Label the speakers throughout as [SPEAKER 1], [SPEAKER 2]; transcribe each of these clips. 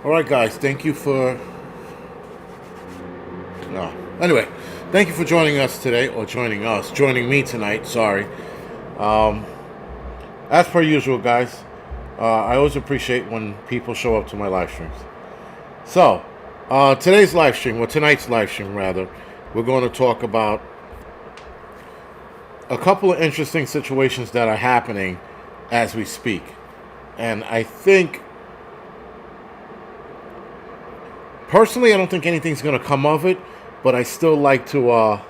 [SPEAKER 1] All right, guys. Thank you for. No. Anyway, thank you for joining us today, or joining me tonight. Sorry. As per usual, guys, I always appreciate when people show up to my live streams. So, tonight's live stream, rather, we're going to talk about a couple of interesting situations that are happening as we speak. And I think, personally, I don't think anything's going to come of it, but I still like to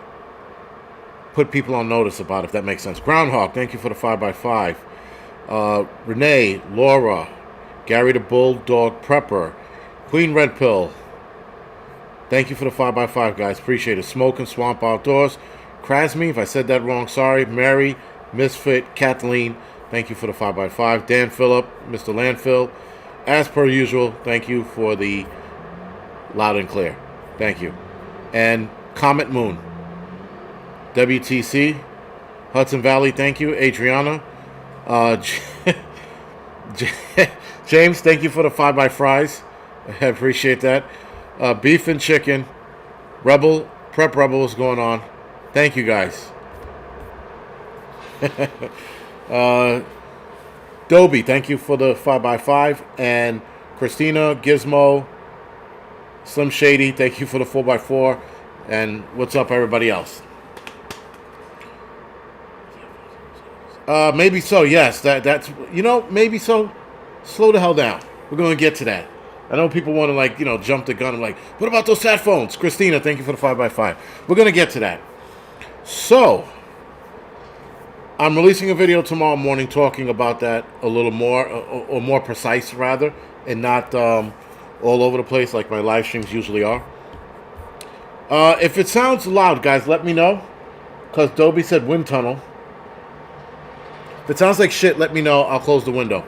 [SPEAKER 1] put people on notice about it, if that makes sense. Groundhog, thank you for the 5x5. Renee, Laura, Gary the Bulldog Prepper, Queen Red Pill, thank you for the 5x5, guys. Appreciate it. Smoke and Swamp Outdoors. Krasmi, if I said that wrong, sorry. Mary, Misfit, Kathleen, thank you for the 5x5. Dan Phillip, Mr. Landfill. As per usual, thank you for the loud and clear. Thank you. And Comet Moon. WTC. Hudson Valley, thank you. Adriana. James, thank you for the 5x-fries. I appreciate that. Beef and Chicken. Prep Rebel, what's going on? Thank you, guys. Dobie, thank you for the 5x5. And Christina, Gizmo, Slim Shady, thank you for the 4x4. And what's up, everybody else? Maybe so, yes. That's maybe so. Slow the hell down. We're going to get to that. I know people want to, jump the gun and what about those sat phones? Christina, thank you for the 5x5. We're going to get to that. So, I'm releasing a video tomorrow morning talking about that a little more, or more precise, rather, and not all over the place like my live streams usually are. If it sounds loud, guys, let me know, because Dobie said wind tunnel. If it sounds like shit, let me know. I'll close the window.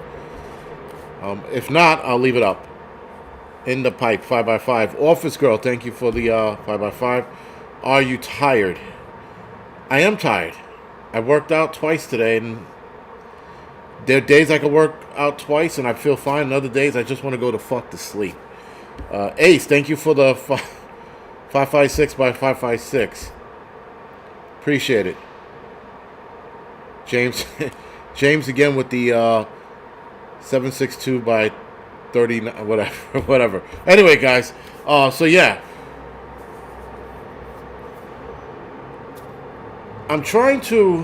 [SPEAKER 1] If not, I'll leave it up. In the pipe, 5x5. Office Girl, thank you for the 5x5. Are you tired? I am tired. I worked out twice today, and there are days I can work out twice and I feel fine, and other days I just want to go to fuck to sleep. Ace, thank you for the 556 by 556. Appreciate it. James James again with the 762 by 39, whatever. Anyway, guys, so yeah. I'm trying to...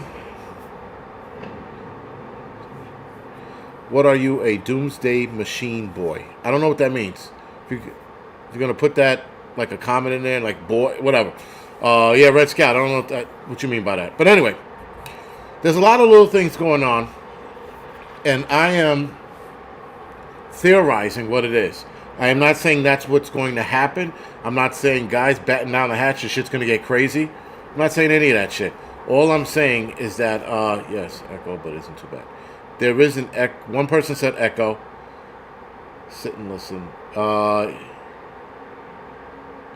[SPEAKER 1] What are you, a doomsday machine boy? I don't know what that means. If you're going to put that, like a comment in there, like boy, whatever. Yeah, Red Scout, I don't know what you mean by that. But anyway, there's a lot of little things going on, and I am theorizing what it is. I am not saying that's what's going to happen. I'm not saying, guys, batten down the hatch, this shit's going to get crazy. I'm not saying any of that shit. All I'm saying is that, yes, echo, but it isn't too bad. There is an echo. One person said echo. Sit and listen.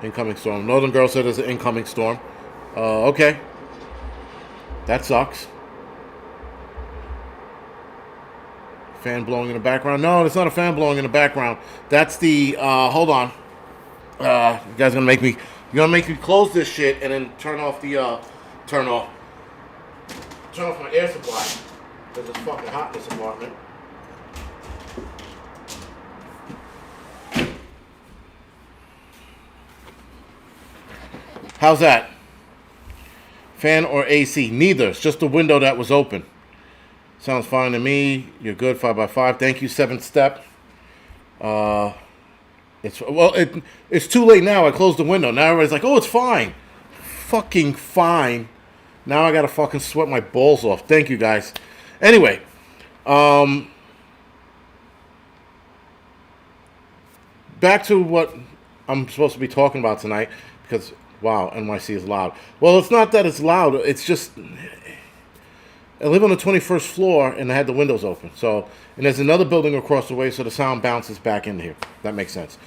[SPEAKER 1] Incoming storm. Northern Girl said there's an incoming storm. Okay. That sucks. Fan blowing in the background. No, it's not a fan blowing in the background. That's the, hold on. You guys gonna make me, you're gonna make me close this shit and then turn off my air supply. Because it's fucking hot in this apartment. How's that? Fan or AC? Neither. It's just the window that was open. Sounds fine to me. You're good. 5x5. Thank you. 7th step. It's too late now. I closed the window. Now everybody's like, oh, it's fine. Fucking fine. Now I gotta fucking sweat my balls off. Thank you, guys. Anyway, back to what I'm supposed to be talking about tonight, because, wow, NYC is loud. Well, it's not that it's loud. It's just, I live on the 21st floor, and I had the windows open. So, and there's another building across the way, so the sound bounces back in here. That makes sense.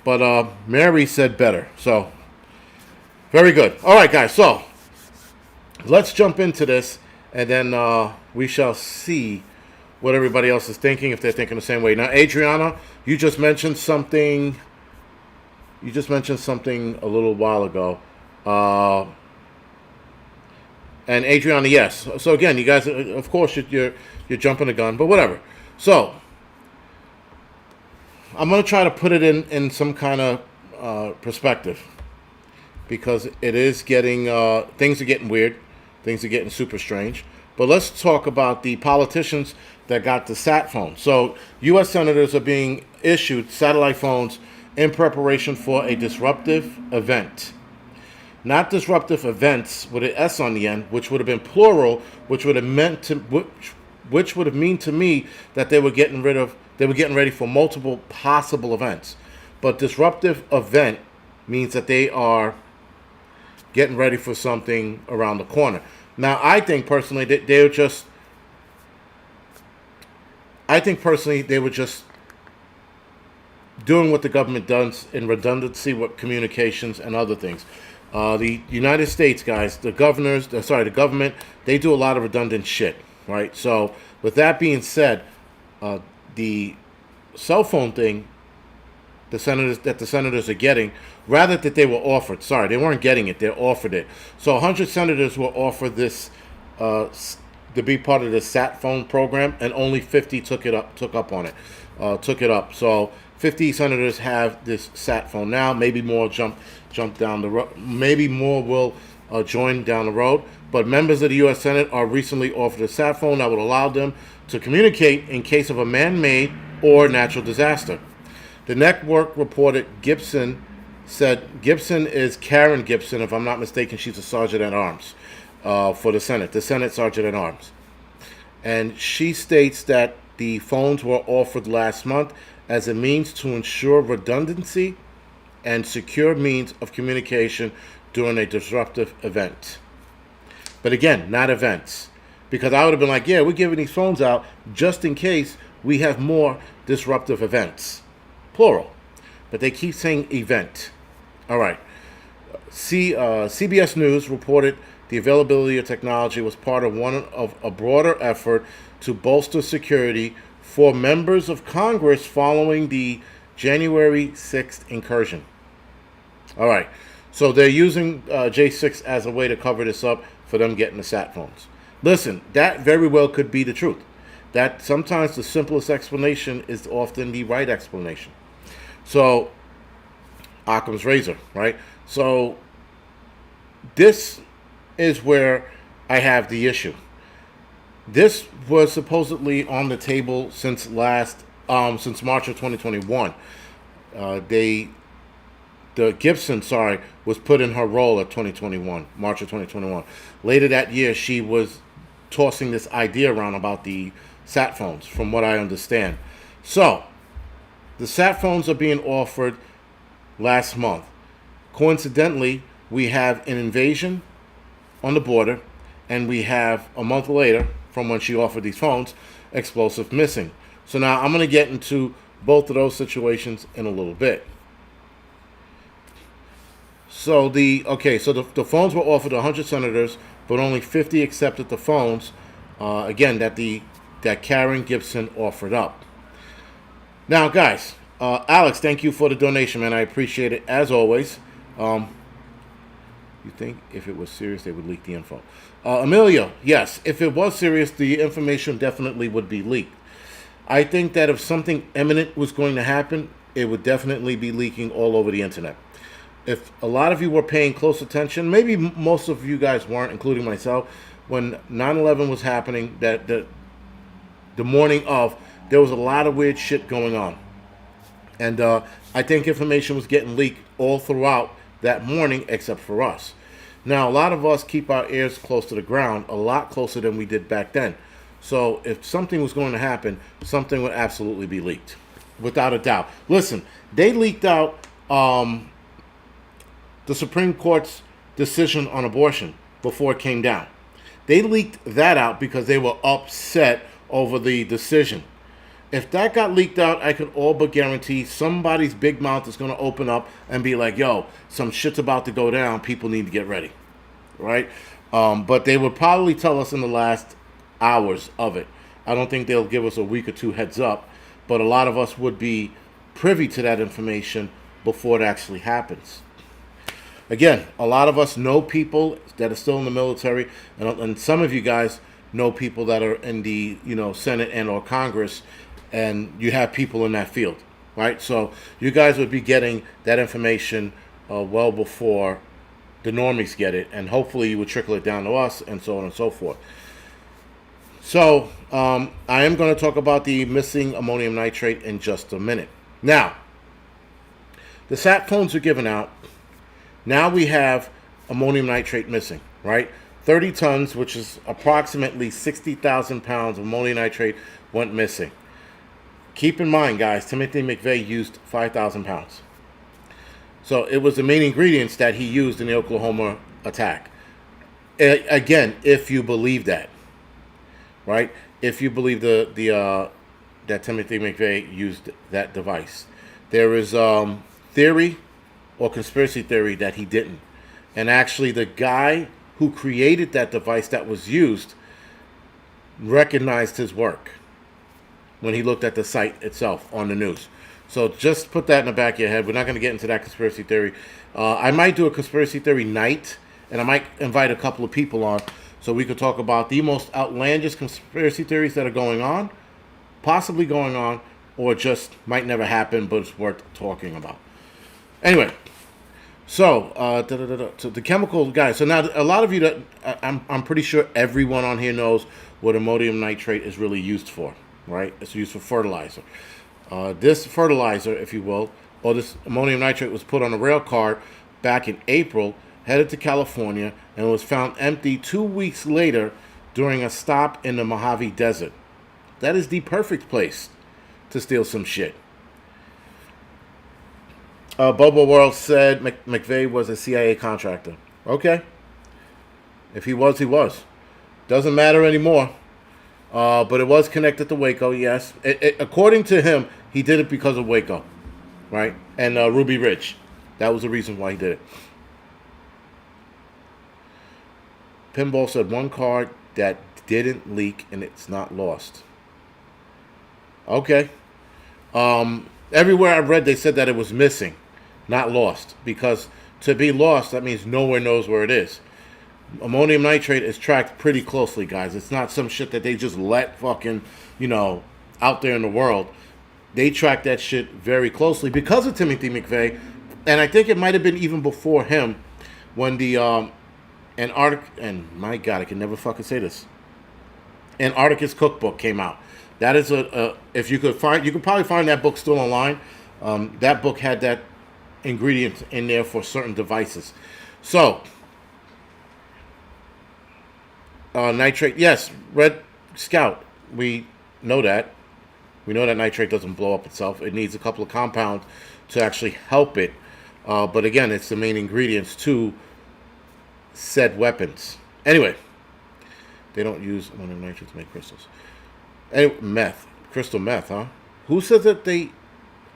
[SPEAKER 1] But Mary said better. So, very good. All right, guys. So, let's jump into this, and then we shall see what everybody else is thinking, if they're thinking the same way. Now, Adriana, you just mentioned something. You just mentioned something a little while ago. And Adriana, yes. So again, you guys, of course, you're jumping the gun, but whatever. So I'm gonna try to put it in some kind of perspective, because it is getting things are getting weird, things are getting super strange. But let's talk about the politicians that got the sat phone. So U.S. senators are being issued satellite phones in preparation for a disruptive event. Not disruptive events with an S on the end, which would have been plural, which would have meant to which would have mean to me that they were getting ready for multiple possible events. But disruptive event means that they are getting ready for something around the corner. Now, I think personally that they were just doing what the government does in redundancy with communications and other things. The United States guys, the government, they do a lot of redundant shit, right? So, with that being said, the cell phone thing, the senators are getting, rather that they were offered. Sorry, they weren't getting it; they offered it. So, 100 senators were offered this to be part of the sat phone program, and only 50 took up on it. So 50 senators have this sat phone now. Maybe more jump down the road. Maybe more will join down the road. But members of the U.S. Senate are recently offered a sat phone that would allow them to communicate in case of a man-made or natural disaster. The network reported Gibson is Karen Gibson, if I'm not mistaken. She's a sergeant at arms for the Senate sergeant at arms. And she states that the phones were offered last month as a means to ensure redundancy and secure means of communication during a disruptive event. But again, not events. Because I would have been like, yeah, we're giving these phones out just in case we have more disruptive events. Plural. But they keep saying event. All right. CBS News reported the availability of technology was part of a broader effort to bolster security for members of Congress following the January 6th incursion. All right. So they're using J6 as a way to cover this up for them getting the sat phones. Listen, that very well could be the truth. That sometimes the simplest explanation is often the right explanation. So, Occam's razor, right? So, this is where I have the issue. This was supposedly on the table since March of 2021. The Gibson, was put in her role at March of 2021. Later that year, she was tossing this idea around about the sat phones, from what I understand. So, the sat phones are being offered last month. Coincidentally, we have an invasion on the border, and we have a month later, from when she offered these phones, explosive missing. So now I'm going to get into both of those situations in a little bit. So the phones were offered to 100 senators, but only 50 accepted the phones. Again, that Karen Gibson offered up. Now, guys, Alex, thank you for the donation, man. I appreciate it as always. You think if it was serious, they would leak the info? Amelia, yes, if it was serious, the information definitely would be leaked. I think that if something imminent was going to happen, it would definitely be leaking all over the internet. If a lot of you were paying close attention, maybe most of you guys weren't, including myself, when 9/11 was happening, that the morning of, there was a lot of weird shit going on. And I think information was getting leaked all throughout that morning, except for us. Now, a lot of us keep our ears close to the ground, a lot closer than we did back then. So if something was going to happen, something would absolutely be leaked, without a doubt. Listen, they leaked out the Supreme Court's decision on abortion before it came down. They leaked that out because they were upset over the decision. If that got leaked out, I could all but guarantee somebody's big mouth is going to open up and be like, yo, some shit's about to go down. People need to get ready. Right? But they would probably tell us in the last hours of it. I don't think they'll give us a week or two heads up, but a lot of us would be privy to that information before it actually happens. Again, a lot of us know people that are still in the military, and some of you guys know people that are in the Senate and or Congress, and you have people in that field, right? So you guys would be getting that information well before the normies get it, and hopefully you would trickle it down to us, and so on and so forth. So I am going to talk about the missing ammonium nitrate in just a minute. Now, the sat phones are given out. Now we have ammonium nitrate missing, right? 30 tons, which is approximately 60,000 pounds of ammonium nitrate, went missing. Keep in mind, guys, Timothy McVeigh used 5,000 pounds. So it was the main ingredients that he used in the Oklahoma attack. Again, if you believe that, right? If you believe that Timothy McVeigh used that device. There is theory or conspiracy theory that he didn't. And actually the guy who created that device that was used recognized his work when he looked at the site itself on the news. So just put that in the back of your head. We're not going to get into that conspiracy theory. I might do a conspiracy theory night, and I might invite a couple of people on so we could talk about the most outlandish conspiracy theories that are going on, possibly going on, or just might never happen, but it's worth talking about. Anyway, so the chemical guys. So now a lot of you that I'm pretty sure everyone on here knows what ammonium nitrate is really used for, right? It's used for fertilizer. This fertilizer, if you will, or this ammonium nitrate was put on a rail car back in April, headed to California, and was found empty 2 weeks later during a stop in the Mojave Desert. That is the perfect place to steal some shit. Bobo World said McVeigh was a CIA contractor. Okay. If he was, he was. Doesn't matter anymore. But it was connected to Waco, yes. According to him, he did it because of Waco, right? And Ruby Ridge. That was the reason why he did it. Pinball said one card that didn't leak and it's not lost. Okay. Everywhere I read, they said that it was missing, not lost. Because to be lost, that means nowhere knows where it is. Ammonium nitrate is tracked pretty closely, guys. It's not some shit that they just let fucking, out there in the world. They track that shit very closely because of Timothy McVeigh. And I think it might have been even before him when the and my God, I can never fucking say this. Antarcticus Cookbook came out. That is if you could probably find that book still online. That book had that ingredient in there for certain devices. So, nitrate, yes, Red Scout, we know that. We know that nitrate doesn't blow up itself. It needs a couple of compounds to actually help it. But again, it's the main ingredients to said weapons. Anyway, they don't use ammonium nitrate to make crystals. Anyway, crystal meth, huh? Who says that they?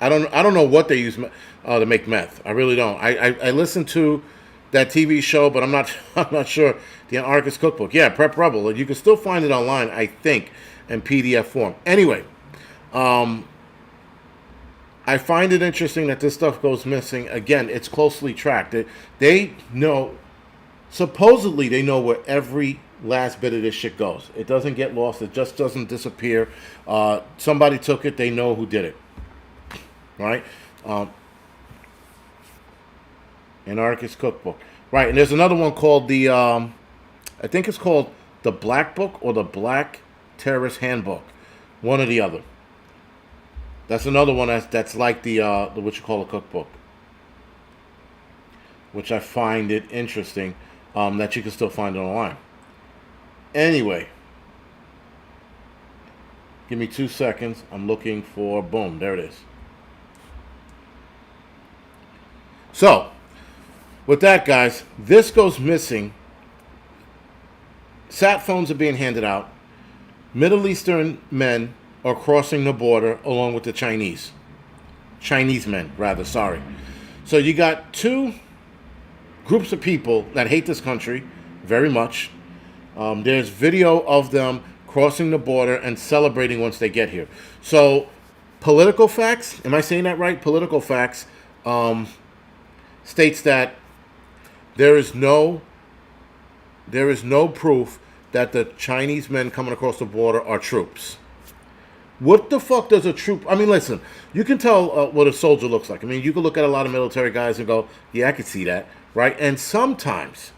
[SPEAKER 1] I don't know what they use to make meth. I really don't. I listened to that TV show, but I'm not sure. The Antarcticus Cookbook, yeah, Prep Rebel. You can still find it online, I think, in PDF form. Anyway, I find it interesting that this stuff goes missing. Again, it's closely tracked. They know, supposedly they know where every last bit of this shit goes. It doesn't get lost. It just doesn't disappear. Somebody took it. They know who did it. Right? Antarcticus Cookbook. Right, and there's another one called the, I think it's called the Black Book or the Black Terrorist Handbook. One or the other. That's another one that's like the what you call a cookbook. Which I find it interesting that you can still find it online. Anyway. Give me 2 seconds. I'm looking for, boom, there it is. So, with that, guys, this goes missing. Sat phones are being handed out. Middle Eastern men are crossing the border along with the Chinese. Chinese men, rather, sorry. So you got two groups of people that hate this country very much. There's video of them crossing the border and celebrating once they get here. So, political facts, am I saying that right? Political facts states that there is no proof that the Chinese men coming across the border are troops. What the fuck does a troop... I mean, listen, you can tell what a soldier looks like. I mean, you can look at a lot of military guys and go, yeah, I can see that, right? And sometimes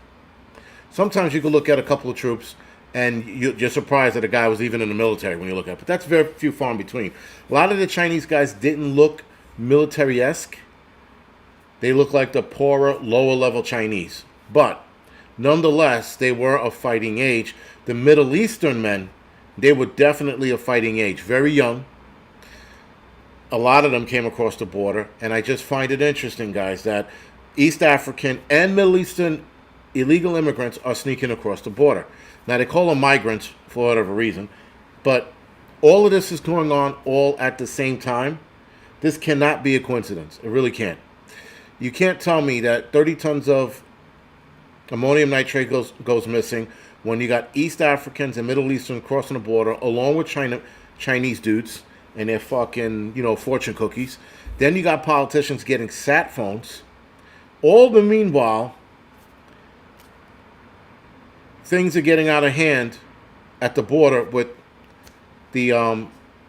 [SPEAKER 1] you can look at a couple of troops and you're surprised that a guy was even in the military when you look at it. But that's very few, far in between. A lot of the Chinese guys didn't look military-esque. They looked like the poorer, lower-level Chinese. But nonetheless, they were of fighting age. The Middle Eastern men, they were definitely of fighting age. Very young. A lot of them came across the border. And I just find it interesting, guys, that East African and Middle Eastern illegal immigrants are sneaking across the border. Now, they call them migrants for whatever reason. But all of this is going on all at the same time. This cannot be a coincidence. It really can't. You can't tell me that 30 tons of ammonium nitrate goes missing when you got East Africans and Middle Eastern crossing the border along with Chinese dudes and their fucking, fortune cookies. Then you got politicians getting sat phones. All the meanwhile, things are getting out of hand at the border with the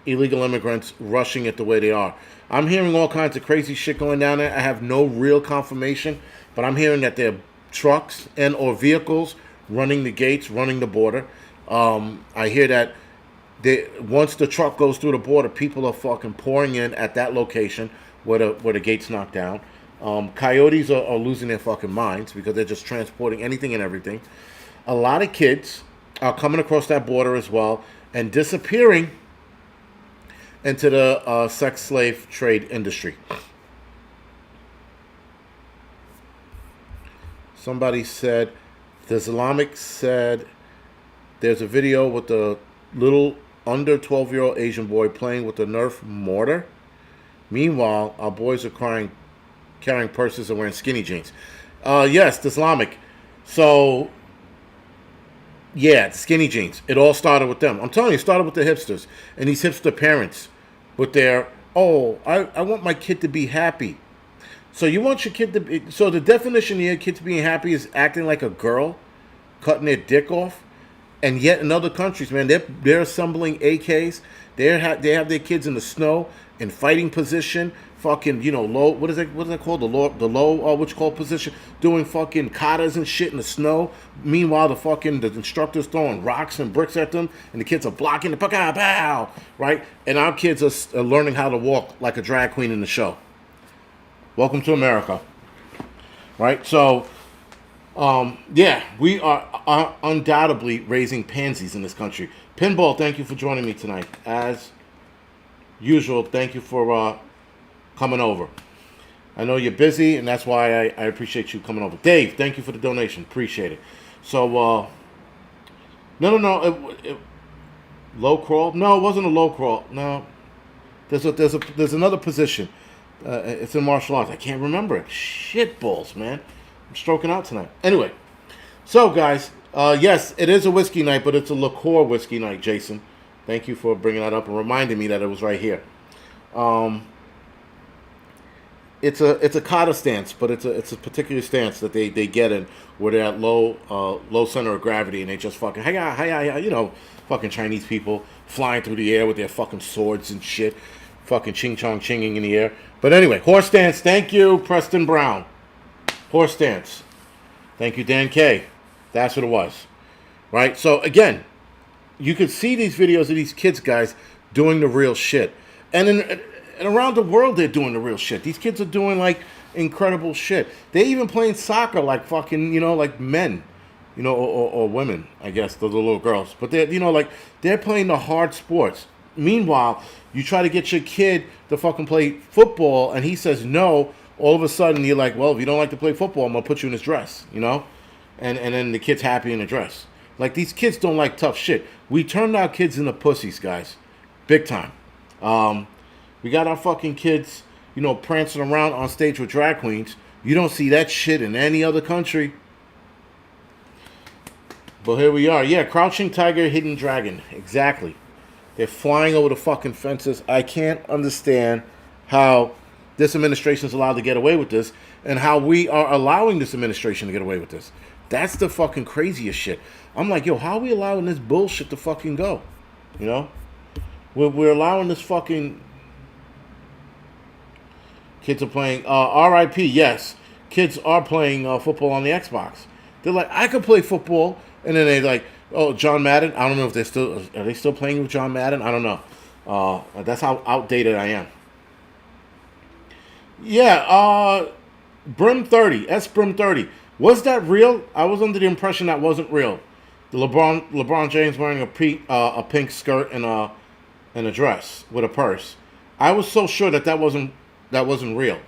[SPEAKER 1] illegal immigrants rushing it the way they are. I'm hearing all kinds of crazy shit going down there. I have no real confirmation, but I'm hearing that there are trucks and or vehicles running the gates, running the border. I hear that once the truck goes through the border, people are fucking pouring in at that location where the gate's knocked down. Coyotes are losing their fucking minds because they're just transporting anything and everything. A lot of kids are coming across that border as well and disappearing into the sex slave trade industry. Somebody said, the Islamic said, there's a video with the little under 12-year-old Asian boy playing with a Nerf mortar. Meanwhile, our boys are carrying purses and wearing skinny jeans. Yes, the Islamic. So, yeah, skinny jeans. It all started with them. I'm telling you, it started with the hipsters. And these hipster parents with their, I want my kid to be happy. So you want your kid to be... So the definition of your kid to being happy is acting like a girl, cutting their dick off. And yet in other countries, man, they're assembling AKs. They have their kids in the snow, in fighting position, fucking, low... What is that called? The low, what you call position? Doing fucking katas and shit in the snow. Meanwhile, the instructor's throwing rocks and bricks at them. And the kids are blocking the... Pow! Right? And our kids are learning how to walk like a drag queen in the show. Welcome to America. Right? So, we are undoubtedly raising pansies in this country. Pinball, thank you for joining me tonight. As usual, thank you for coming over. I know you're busy, and that's why I appreciate you coming over. Dave, thank you for the donation. Appreciate it. So, no. Low crawl? No, it wasn't a low crawl. No. There's another position. It's in martial arts. I can't remember it. Shit balls, man. I'm stroking out tonight. Anyway, so guys, yes, it is a whiskey night, but it's a liqueur whiskey night, Jason. Thank you for bringing that up and reminding me that it was right here. It's a kata stance, but it's a particular stance that they get in where they're at low center of gravity and they just fucking hiya, fucking Chinese people flying through the air with their fucking swords and shit, fucking ching chong chinging in the air. But anyway, horse stance. Thank you, Preston Brown. Horse stance. Thank you, Dan K. That's what it was, right? So again, you could see these videos of these kids, guys, doing the real shit, and around the world they're doing the real shit. These kids are doing like incredible shit. They even playing soccer like fucking, like men, or women, I guess, the little girls. But they're, they're playing the hard sports. Meanwhile, you try to get your kid to fucking play football, and he says no. All of a sudden, you're like, well, if you don't like to play football, I'm going to put you in this dress, And then the kid's happy in the dress. Like, these kids don't like tough shit. We turned our kids into pussies, guys. Big time. We got our fucking kids, prancing around on stage with drag queens. You don't see that shit in any other country. But here we are. Yeah, crouching tiger, hidden dragon. Exactly. They're flying over the fucking fences. I can't understand how this administration is allowed to get away with this and how we are allowing this administration to get away with this. That's the fucking craziest shit. I'm like, yo, how are we allowing this bullshit to fucking go? You know? We're allowing this fucking... Kids are playing... RIP, yes. Kids are playing football on the Xbox. They're like, I could play football. And then they like, oh, John Madden. I don't know if they're still... Are they still playing with John Madden? I don't know. That's how outdated I am. Yeah, Brim 30. S Brim 30. Was that real? I was under the impression that wasn't real. The LeBron James wearing a pink skirt and a dress with a purse. I was so sure that wasn't real.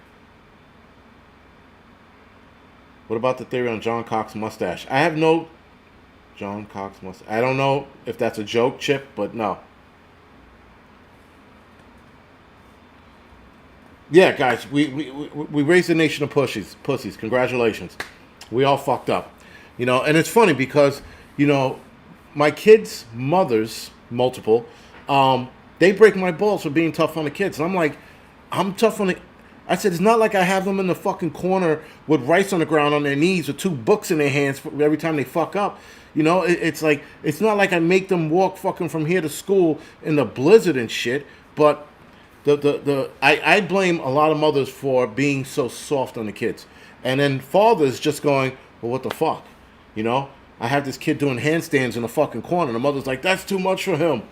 [SPEAKER 1] What about the theory on John Cox's mustache? I have no John Cox mustache. I don't know if that's a joke, Chip, but no. Yeah, guys, we raised a nation of pussies. Congratulations. We all fucked up. You know, and it's funny because, you know, my kids' mothers, multiple, they break my balls for being tough on the kids. And I'm like, I'm tough on the... I said, it's not like I have them in the fucking corner with rice on the ground on their knees with 2 books in their hands for every time they fuck up. You know, it's like, it's not like I make them walk fucking from here to school in the blizzard and shit, but... I blame a lot of mothers for being so soft on the kids. And then fathers just going, well, what the fuck? You know? I have this kid doing handstands in the fucking corner. And the mother's like, that's too much for him.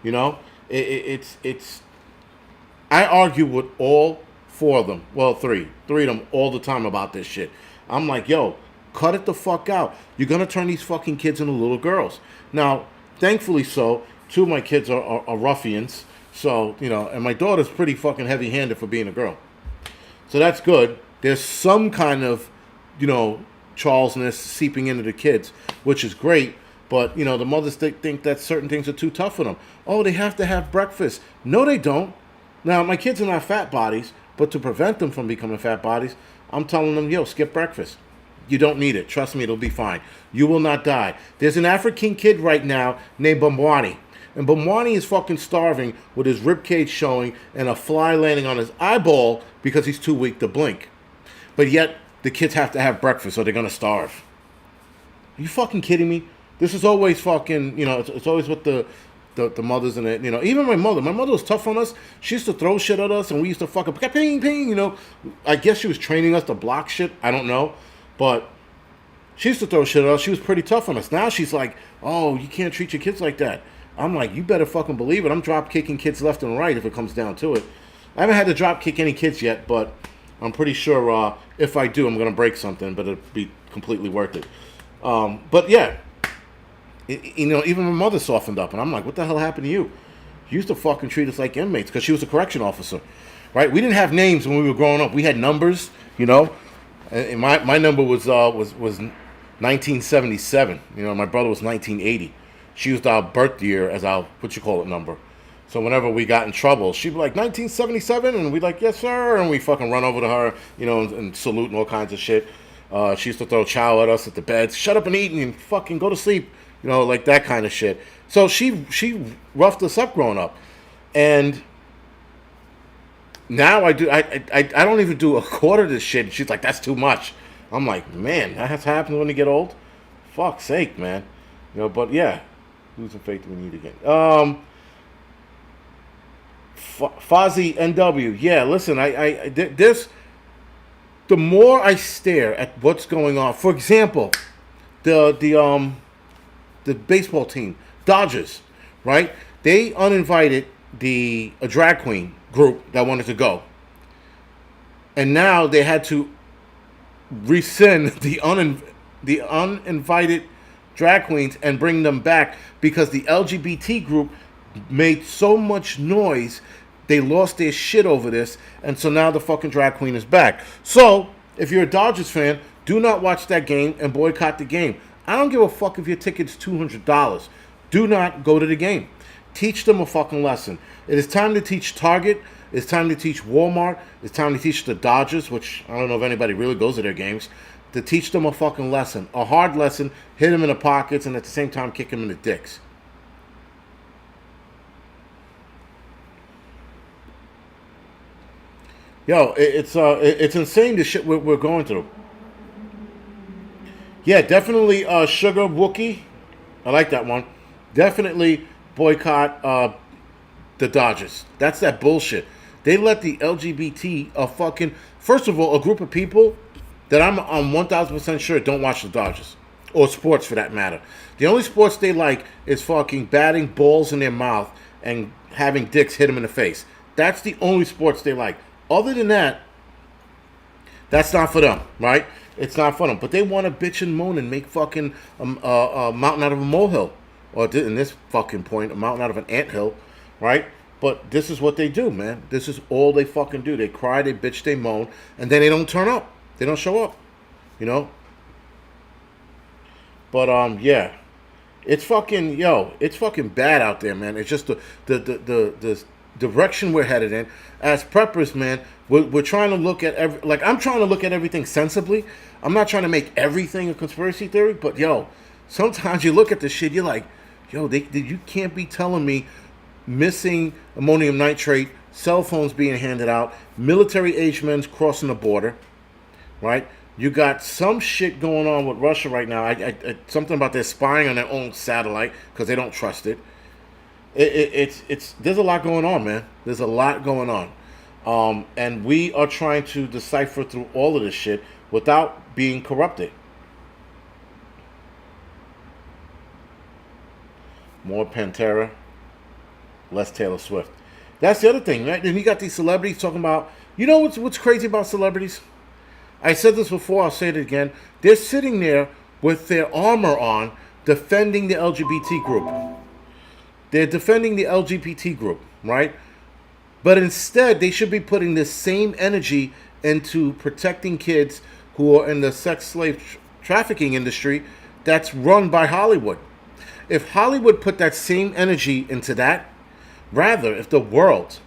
[SPEAKER 1] You know? It's... I argue with all 4 of them. Well, 3. 3 of them all the time about this shit. I'm like, yo, cut it the fuck out. You're going to turn these fucking kids into little girls. Now, thankfully so, 2 of my kids are ruffians. So, you know, and my daughter's pretty fucking heavy-handed for being a girl. So that's good. There's some kind of, you know, Charlesness seeping into the kids, which is great. But, you know, the mothers think that certain things are too tough for them. Oh, they have to have breakfast. No, they don't. Now, my kids are not fat bodies, but to prevent them from becoming fat bodies, I'm telling them, yo, skip breakfast. You don't need it. Trust me, it'll be fine. You will not die. There's an African kid right now named Bambwani. And Bamwani is fucking starving with his ribcage showing and a fly landing on his eyeball because he's too weak to blink. But yet, the kids have to have breakfast or they're going to starve. Are you fucking kidding me? This is always fucking, you know, it's always with the mothers and it, you know. Even my mother was tough on us. She used to throw shit at us and we used to fucking ping, ping, you know. I guess she was training us to block shit. I don't know. But she used to throw shit at us. She was pretty tough on us. Now she's like, oh, you can't treat your kids like that. I'm like, you better fucking believe it. I'm drop kicking kids left and right if it comes down to it. I haven't had to drop kick any kids yet, but I'm pretty sure if I do, I'm going to break something, but it'll be completely worth it. But yeah, you know, even my mother softened up, and I'm like, what the hell happened to you? You used to fucking treat us like inmates because she was a correction officer, right? We didn't have names when we were growing up. We had numbers, you know, and my number was 1977. You know, my brother was 1980. She used our birth year as our, number. So whenever we got in trouble, she'd be like, 1977? And we'd like, yes, sir. And we fucking run over to her, you know, and salute and all kinds of shit. She used to throw chow at us at the bed. Shut up and eat and fucking go to sleep. You know, like that kind of shit. So she roughed us up growing up. And now I don't even do a quarter of this shit. And she's like, that's too much. I'm like, man, that has happened when you get old? Fuck's sake, man. You know, but yeah. Losing faith we need again. Fozzie NW. Yeah, listen, this. The more I stare at what's going on, for example, the baseball team, Dodgers, right? They uninvited a drag queen group that wanted to go, and now they had to rescind the uninvited drag queens and bring them back because the LGBT group made so much noise, they lost their shit over this, and so now the fucking drag queen is back. So, if you're a Dodgers fan, do not watch that game and boycott the game. I don't give a fuck if your ticket's $200. Do not go to the game. Teach them a fucking lesson. It is time to teach Target. It's time to teach Walmart. It's time to teach the Dodgers, which I don't know if anybody really goes to their games. to teach them a fucking lesson, a hard lesson, hit them in the pockets, and at the same time kick them in the dicks. Yo, it's insane the shit we're going through. Yeah, definitely Sugar Wookie. I like that one. Definitely boycott the Dodgers. That's that bullshit. They let the LGBT a fucking, first of all, a group of people that I'm 1,000% sure don't watch the Dodgers or sports for that matter. The only sports they like is fucking batting balls in their mouth and having dicks hit them in the face. That's the only sports they like. Other than that, that's not for them, right? It's not for them. But they want to bitch and moan and make fucking a mountain out of a molehill. Or in this fucking point, a mountain out of an anthill, right? But this is what they do, man. This is all they fucking do. They cry, they bitch, they moan, and then they don't turn up. They don't show up, you know? But, yeah. It's fucking, it's fucking bad out there, man. It's just the direction we're headed in. As preppers, man, we're trying to look at I'm trying to look at everything sensibly. I'm not trying to make everything a conspiracy theory, but sometimes you look at this shit, you're like, you can't be telling me missing ammonium nitrate, cell phones being handed out, military age men crossing the border, right? You got some shit going on with Russia right now. Something about they're spying on their own satellite because they don't trust it. It's there's a lot going on, man. There's a lot going on, and we are trying to decipher through all of this shit without being corrupted. More Pantera, less Taylor Swift. That's the other thing, right? And you got these celebrities talking about. You know what's crazy about celebrities? I said this before. I'll say it again. They're sitting there with their armor on, defending the LGBT group. They're defending the LGBT group, right? But instead, they should be putting the same energy into protecting kids who are in the sex slave trafficking industry that's run by Hollywood. If Hollywood put that same energy into that, rather, if the world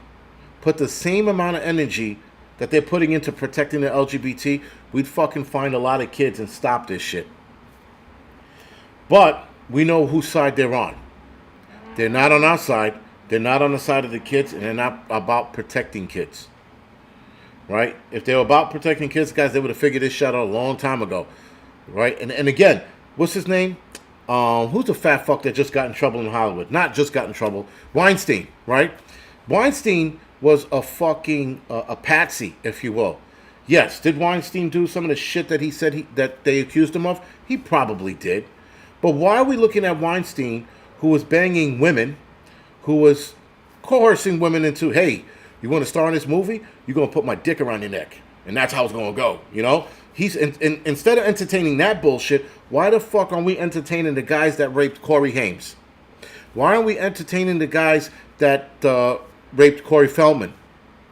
[SPEAKER 1] put the same amount of energy that they're putting into protecting the LGBT, we'd fucking find a lot of kids and stop this shit. But we know whose side they're on. They're not on our side. They're not on the side of the kids, and they're not about protecting kids. Right? If they were about protecting kids, guys, they would have figured this shit out a long time ago. Right? And again, what's his name? Who's the fat fuck that just got in trouble in Hollywood? Not just got in trouble. Weinstein, right? Weinstein was a fucking a patsy, if you will. Yes, did Weinstein do some of the shit that he said that they accused him of? He probably did. But why are we looking at Weinstein, who was banging women, who was coercing women into, hey, you want to star in this movie? You're going to put my dick around your neck. And that's how it's going to go, you know? He's instead of entertaining that bullshit, why the fuck are we entertaining the guys that raped Corey Haim? Why aren't we entertaining the guys that raped Corey Feldman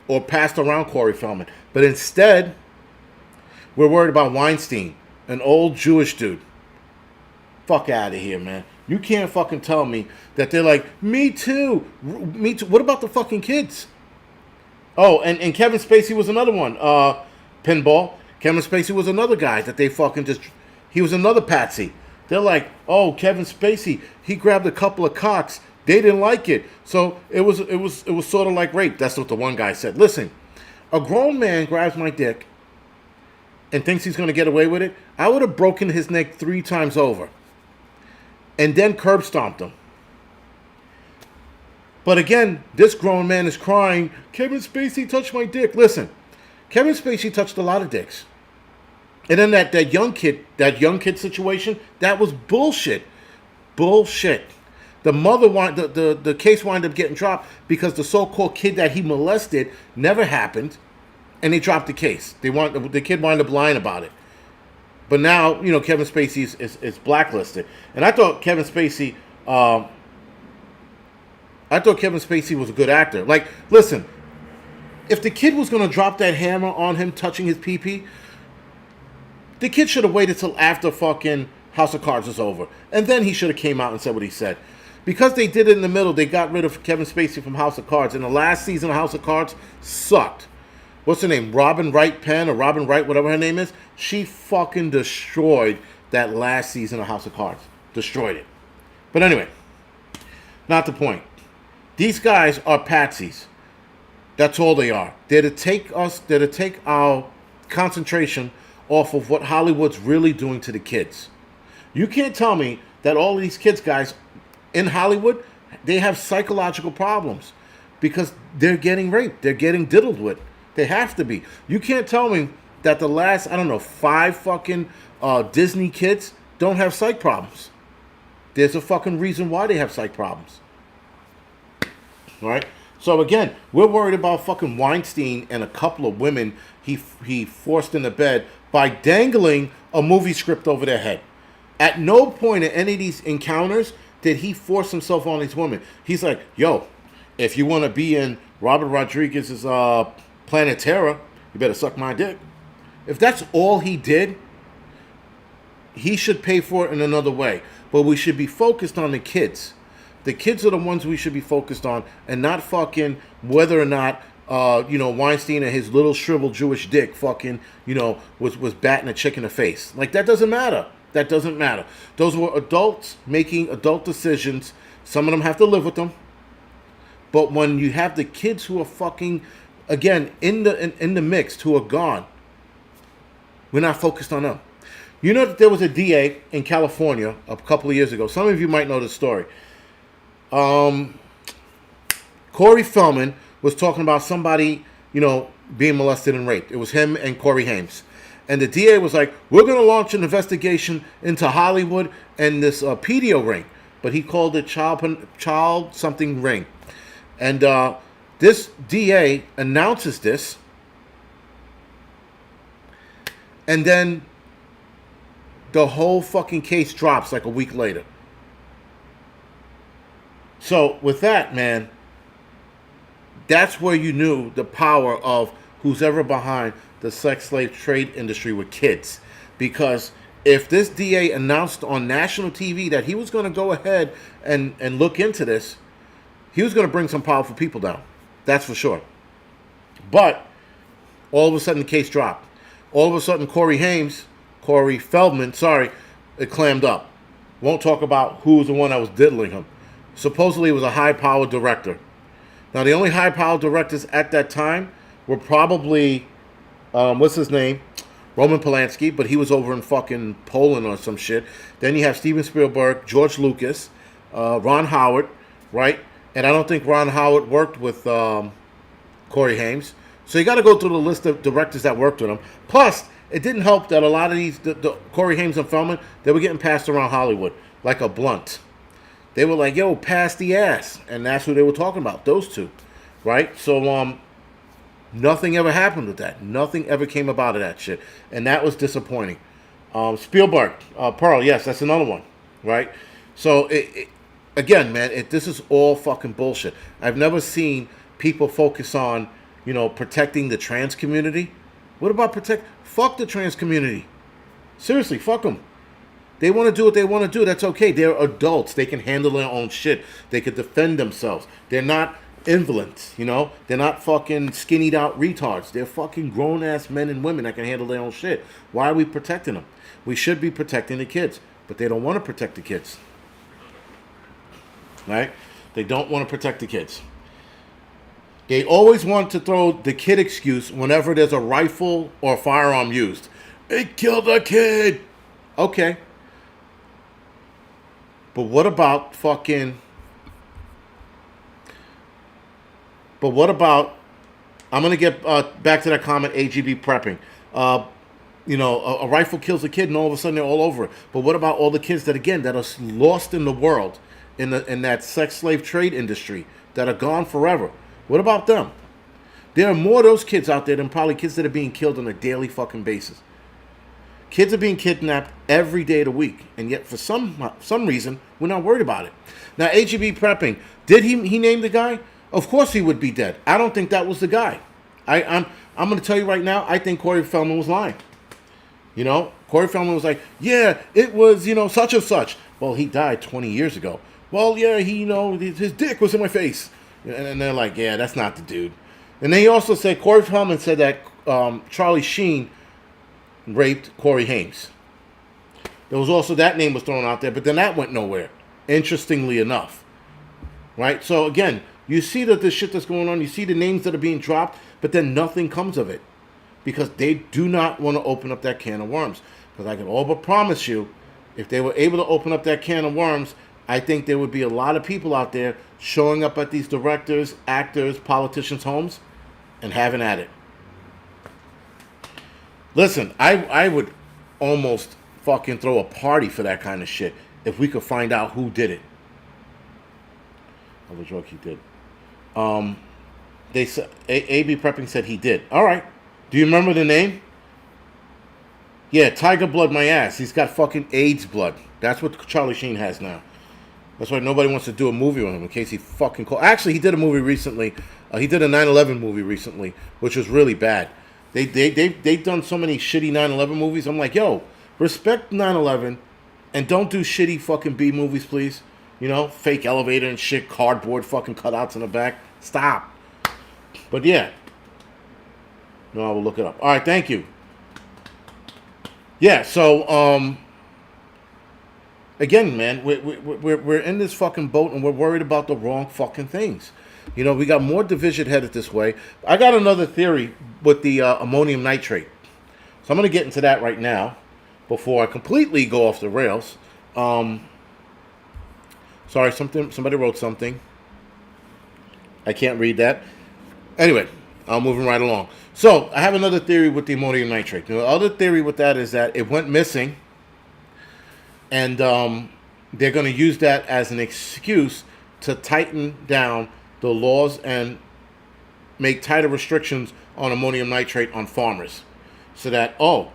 [SPEAKER 1] or passed around Corey Feldman? But instead, we're worried about Weinstein, an old Jewish dude. Fuck out of here, man. You can't fucking tell me that they're like, me too. Me too. What about the fucking kids? Oh, and Kevin Spacey was another one. Pinball. Kevin Spacey was another guy that they fucking just... He was another patsy. They're like, oh, Kevin Spacey, he grabbed a couple of cocks. They didn't like it. So it was sort of like rape. That's what the one guy said. Listen, a grown man grabs my dick and thinks he's going to get away with it. I would have broken his neck 3 times over. And then curb stomped him. But again, this grown man is crying, Kevin Spacey touched my dick. Listen, Kevin Spacey touched a lot of dicks. And then that young kid situation, that was bullshit. Bullshit. The mother the case wound up getting dropped because the so-called kid that he molested never happened, and they dropped the case. The kid wound up lying about it. But now, Kevin Spacey is blacklisted. And I thought Kevin Spacey was a good actor. Like, listen, if the kid was going to drop that hammer on him touching his pee-pee, the kid should have waited till after fucking House of Cards was over. And then he should have came out and said what he said. Because they did it in the middle, they got rid of Kevin Spacey from House of Cards. And the last season of House of Cards sucked. what's her name? Robin Wright Penn or Robin Wright, whatever her name is. She fucking destroyed that last season of House of Cards. Destroyed it. But anyway, not the point. These guys are patsies. That's all they are. They're to take our concentration off of what Hollywood's really doing to the kids. You can't tell me that all of these kids, guys, in Hollywood, they have psychological problems because they're getting raped. They're getting diddled with. They have to be. You can't tell me that the last, I don't know, 5 fucking Disney kids don't have psych problems. There's a fucking reason why they have psych problems. Right? So again, we're worried about fucking Weinstein and a couple of women he forced into bed by dangling a movie script over their head. At no point in any of these encounters did he force himself on these women. He's like, yo, if you want to be in Robert Rodriguez's Planet Terror, you better suck my dick. If that's all he did, he should pay for it in another way. But we should be focused on the kids. The kids are the ones we should be focused on, and not fucking whether or not Weinstein and his little shriveled Jewish dick fucking was batting a chick in the face. Like, that doesn't matter. That doesn't matter. Those were adults making adult decisions. Some of them have to live with them. But when you have the kids who are fucking, again, in the mix, who are gone, we're not focused on them. You know that there was a DA in California a couple of years ago. Some of you might know the story. Corey Feldman was talking about somebody, being molested and raped. It was him and Corey Haim. And the DA was like, we're going to launch an investigation into Hollywood and this pedo ring. But he called it child something ring. And this DA announces this. And then the whole fucking case drops like a week later. So with that, man, that's where you knew the power of who's ever behind the sex slave trade industry with kids. Because if this DA announced on national TV that he was going to go ahead and look into this, he was going to bring some powerful people down. That's for sure. But all of a sudden the case dropped. All of a sudden Corey Feldman, it clammed up. Won't talk about who was the one that was diddling him. Supposedly it was a high-powered director. Now, the only high-powered directors at that time were probably, what's his name? Roman Polanski, but he was over in fucking Poland or some shit. Then you have Steven Spielberg, George Lucas, Ron Howard, right? And I don't think Ron Howard worked with Corey Haim. So you got to go through the list of directors that worked with him. Plus, it didn't help that a lot of these, the Corey Haim and Feldman, they were getting passed around Hollywood like a blunt. They were like, yo, pass the ass. And that's who they were talking about, those two. Right? So, nothing ever happened with that. Nothing ever came about of that shit. And that was disappointing. Spielberg, Pearl, yes, that's another one. Right? So, again, man, this is all fucking bullshit. I've never seen people focus on, protecting the trans community. What about fuck the trans community. Seriously, fuck them. They want to do what they want to do. That's okay. They're adults. They can handle their own shit. They can defend themselves. They're not invalids, They're not fucking skinnied out retards. They're fucking grown-ass men and women that can handle their own shit. Why are we protecting them? We should be protecting the kids. But they don't want to protect the kids. Right? They don't want to protect the kids. They always want to throw the kid excuse whenever there's a rifle or firearm used. It killed a kid. Okay. But what about I'm going to get back to that comment, AGB prepping. A rifle kills a kid and all of a sudden they're all over it. But what about all the kids that are lost in the world, in that sex slave trade industry, that are gone forever? What about them? There are more of those kids out there than probably kids that are being killed on a daily fucking basis. Kids are being kidnapped every day of the week, and yet for some reason we're not worried about it. Now, AGB prepping, did he name the guy? Of course he would be dead. I don't think that was the guy. I'm going to tell you right now, I think Corey Feldman was lying. Corey Feldman was like, yeah, it was such and such. Well, he died 20 years ago. Well, yeah, his dick was in my face, and they're like, yeah, that's not the dude. And then he also said, Corey Feldman said that Charlie Sheen raped Corey Haim. There was also that name was thrown out there, but then that went nowhere, interestingly enough. Right? So again, you see that the shit that's going on, you see the names that are being dropped, but then nothing comes of it. Because they do not want to open up that can of worms. Because I can all but promise you, if they were able to open up that can of worms, I think there would be a lot of people out there showing up at these directors, actors, politicians' homes and having at it. Listen, I would almost fucking throw a party for that kind of shit if we could find out who did it. I was joke he did. They said AB Prepping said he did. All right. Do you remember the name? Yeah, Tiger Blood my ass. He's got fucking AIDS blood. That's what Charlie Sheen has now. That's why nobody wants to do a movie with him in case he fucking called. Actually, he did a movie recently. He did a 9/11 movie recently, which was really bad. They've done so many shitty 9/11 movies. I'm like, yo, respect 9/11 and don't do shitty fucking B movies, please. You know, fake elevator and shit, cardboard fucking cutouts in the back. Stop. But yeah. No, I will look it up. All right, thank you. Yeah, so again, man, we're in this fucking boat and we're worried about the wrong fucking things. You know, we got more division headed this way. I got another theory with the ammonium nitrate. So I'm going to get into that right now before I completely go off the rails. Sorry, somebody wrote something. I can't read that. Anyway, I'm moving right along. So I have another theory with the ammonium nitrate. The other theory with that is that it went missing. And they're going to use that as an excuse to tighten down the laws and make tighter restrictions on ammonium nitrate on farmers. So that, oh,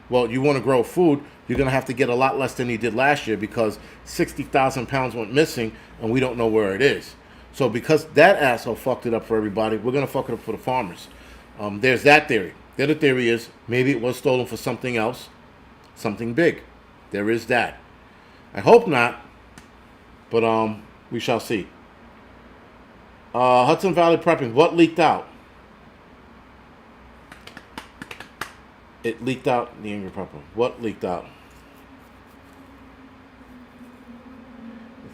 [SPEAKER 1] well, you want to grow food, you're going to have to get a lot less than you did last year because 60,000 pounds went missing and we don't know where it is. So because that asshole fucked it up for everybody, we're going to fuck it up for the farmers. There's that theory. The other theory is maybe it was stolen for something else, something big. There is that. I hope not, but we shall see. Hudson Valley Prepping. What leaked out? It leaked out the Angryprepper. What leaked out?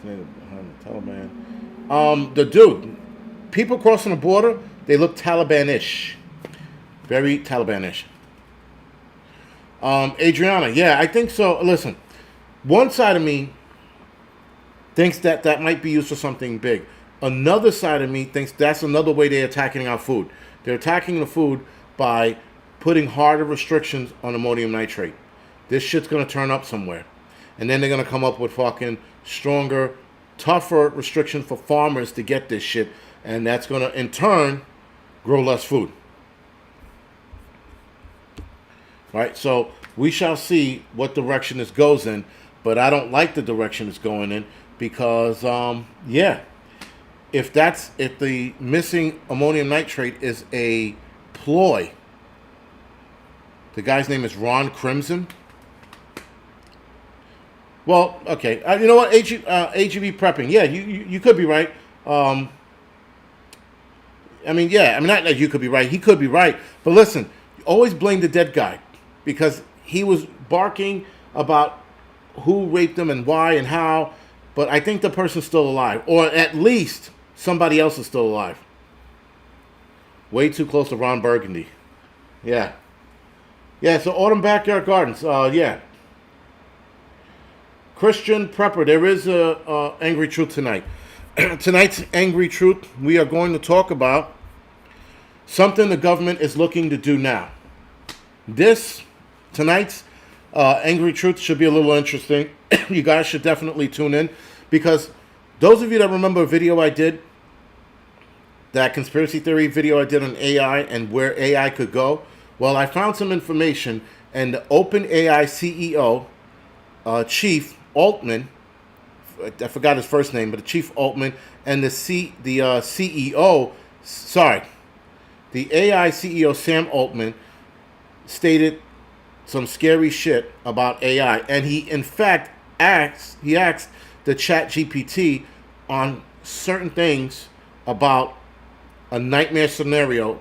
[SPEAKER 1] Behind the Taliban. The dude. People crossing the border, they look Taliban-ish. Very Taliban-ish. Adriana, yeah, I think so. Listen, one side of me thinks that that might be used for something big. Another side of me thinks that's another way they're attacking our food. They're attacking the food by putting harder restrictions on ammonium nitrate. This shit's going to turn up somewhere. And then they're going to come up with fucking stronger, tougher restrictions for farmers to get this shit. And that's going to, in turn, grow less food. Right? So we shall see what direction this goes in. But I don't like the direction it's going in because, yeah. If the missing ammonium nitrate is a ploy, the guy's name is Ron Crimson. Well, okay, you know what, AGB Prepping, yeah, you could be right. I mean, yeah, I mean, not that you could be right, he could be right. But listen, always blame the dead guy because he was barking about who raped him and why and how. But I think the person's still alive, or at least somebody else is still alive. Way too close to Ron Burgundy. Yeah. Yeah, so Autumn Backyard Gardens. Yeah. Christian Prepper. There is a Angry Truth tonight. Tonight's Angry Truth, we are going to talk about something the government is looking to do now. Tonight's Angry Truth should be a little interesting. You guys should definitely tune in because those of you that remember a video I did, that conspiracy theory video I did on AI and where AI could go, well, I found some information, and the OpenAI CEO, Chief Altman, I forgot his first name, but the Chief Altman, and the CEO, the AI CEO Sam Altman stated some scary shit about AI, and he in fact asked the Chat GPT on certain things about a nightmare scenario.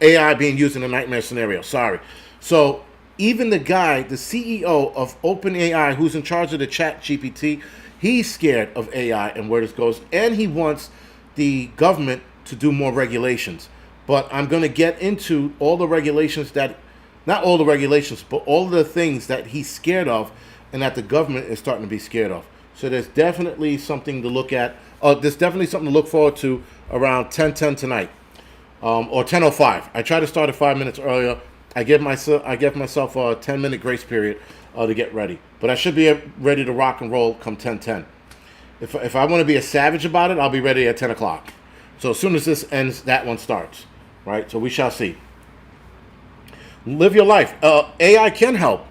[SPEAKER 1] AI being used in a nightmare scenario. Sorry. So even the guy, the CEO of OpenAI, who's in charge of the Chat GPT, he's scared of AI and where this goes, and he wants the government to do more regulations. But I'm going to get into all the regulations that, not all the regulations, but all the things that he's scared of and that the government is starting to be scared of. So there's definitely something to look at. There's definitely something to look forward to around 10:10 tonight, or 10:05. I try to start at 5 minutes earlier. I give myself a 10-minute grace period to get ready. But I should be ready to rock and roll come 10:10. If I want to be a savage about it, I'll be ready at 10 o'clock. So as soon as this ends, that one starts. Right? So we shall see. Live your life. AI can help,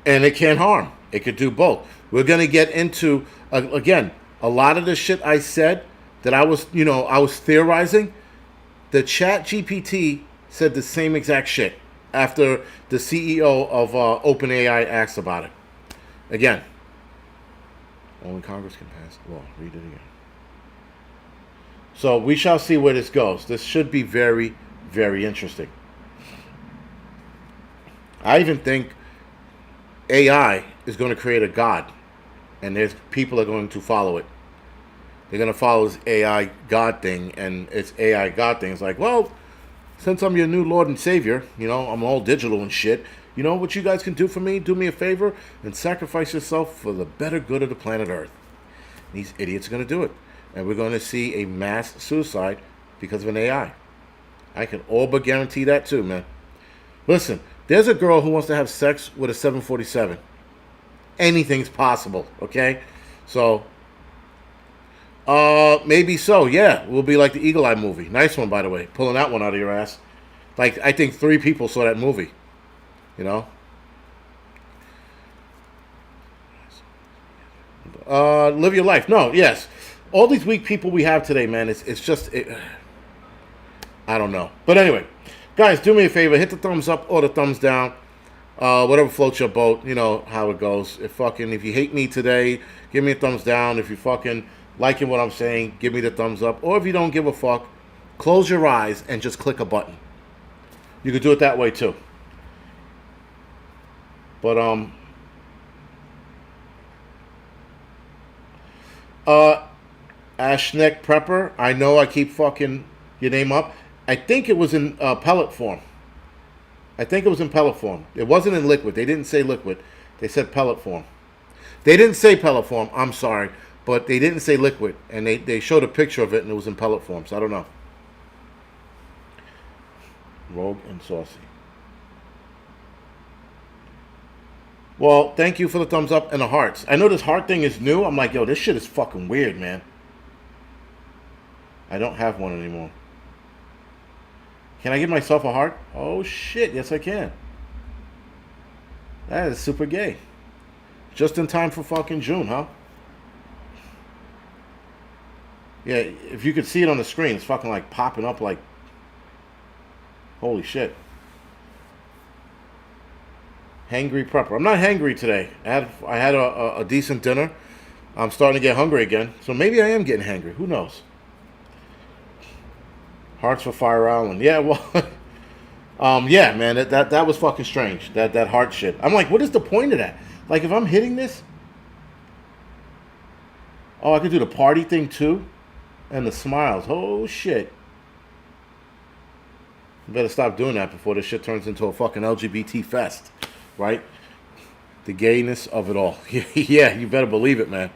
[SPEAKER 1] and it can harm. It could do both. We're going to get into, again, a lot of the shit I said that I was theorizing. The Chat GPT said the same exact shit after the CEO of OpenAI asked about it. Again, only Congress can pass the law. Read it again. So we shall see where this goes. This should be very, very interesting. I even think AI is going to create a god, and there's people are going to follow it. They're going to follow this AI god thing, and it's AI god thing. It's like, well, since I'm your new Lord and Savior, I'm all digital and shit. You know what you guys can do for me? Do me a favor and sacrifice yourself for the better good of the planet Earth. And these idiots are going to do it. And we're going to see a mass suicide because of an AI. I can all but guarantee that too, man. Listen, there's a girl who wants to have sex with a 747. Anything's possible, okay? So, maybe so, yeah. We'll be like the Eagle Eye movie. Nice one, by the way. Pulling that one out of your ass. Like, I think 3 people saw that movie. Live your life. No, yes. All these weak people we have today, man, it's just... I don't know. But anyway, guys, do me a favor. Hit the thumbs up or the thumbs down. Whatever floats your boat. You know how it goes. If you hate me today, give me a thumbs down. If you fucking liking what I'm saying, give me the thumbs up. Or if you don't give a fuck, close your eyes and just click a button. You could do it that way too. But Angryprepper, I know I keep fucking your name up. I think it was in pellet form. It wasn't in liquid. They didn't say liquid. They said pellet form. They didn't say pellet form. I'm sorry. But they didn't say liquid. And they showed a picture of it and it was in pellet form. So I don't know. Rogue and saucy. Well, thank you for the thumbs up and the hearts. I know this heart thing is new. I'm like, yo, this shit is fucking weird, man. I don't have one anymore. Can I give myself a heart? Oh, shit. Yes, I can. That is super gay. Just in time for fucking June, huh? Yeah, if you could see it on the screen, it's fucking like popping up like... Holy shit. Angryprepper. I'm not hangry today. I had a decent dinner. I'm starting to get hungry again. So maybe I am getting hangry. Who knows? Hearts for Fire Island. Yeah, well... yeah, man. That was fucking strange. That heart shit. I'm like, what is the point of that? Like, if I'm hitting this... Oh, I could do the party thing too? And the smiles. Oh, shit. You better stop doing that before this shit turns into a fucking LGBT fest. Right? The gayness of it all. Yeah, you better believe it, man.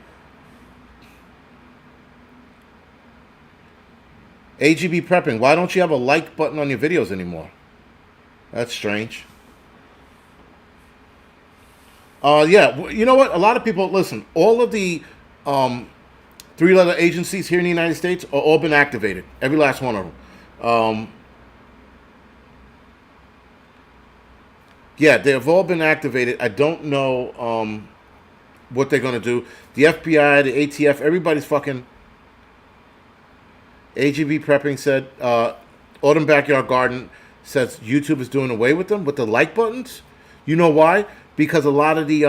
[SPEAKER 1] AGB prepping. Why don't you have a like button on your videos anymore? That's strange. Yeah, you know what? A lot of people, listen, all of the 3-letter agencies here in the United States are all been activated. Every last one of them. Yeah, they have all been activated. I don't know what they're going to do. The FBI, the ATF, everybody's fucking... AGB Prepping said, Autumn Backyard Garden says YouTube is doing away with them, with the like buttons. You know why? Because a lot of the